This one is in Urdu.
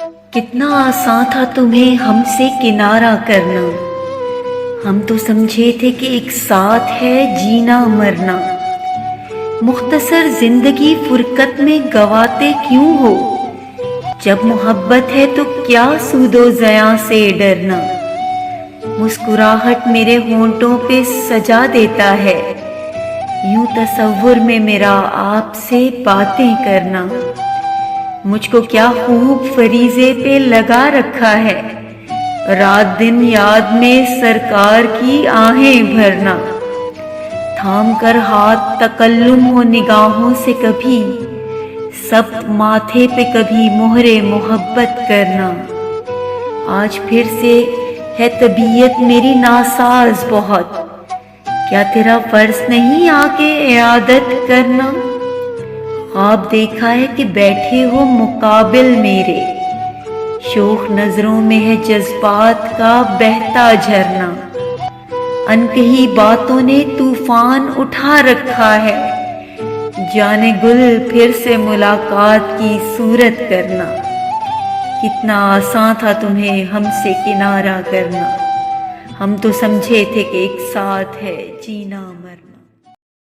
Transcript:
کتنا آسان تھا تمہیں ہم سے کنارہ کرنا، ہم تو سمجھے تھے کہ ایک ساتھ ہے جینا مرنا۔ مختصر زندگی فرقت میں گواتے کیوں ہو؟ جب محبت ہے تو کیا سود و زیاں سے ڈرنا؟ مسکراہٹ میرے ہونٹوں پہ سجا دیتا ہے، یوں تصور میں میرا آپ سے باتیں کرنا۔ مجھ کو کیا خوب فریضے پہ لگا رکھا ہے، رات دن یاد میں سرکار کی آہیں بھرنا۔ تھام کر ہاتھ تکلم ہو نگاہوں سے کبھی، سبت ماتھے پہ کبھی مہر محبت کرنا۔ آج پھر سے ہے طبیعت میری ناساز بہت، کیا تیرا فرض نہیں آ کے عیادت کرنا؟ خواب دیکھا ہے کہ بیٹھے ہو مقابل میرے، شوخ نظروں میں ہے جذبات کا بہتا جھرنا۔ انکہی باتوں نے طوفان اٹھا رکھا ہے، جانے گل پھر سے ملاقات کی صورت کرنا۔ کتنا آسان تھا تمہیں ہم سے کنارہ کرنا، ہم تو سمجھے تھے کہ ایک ساتھ ہے جینا مرنا۔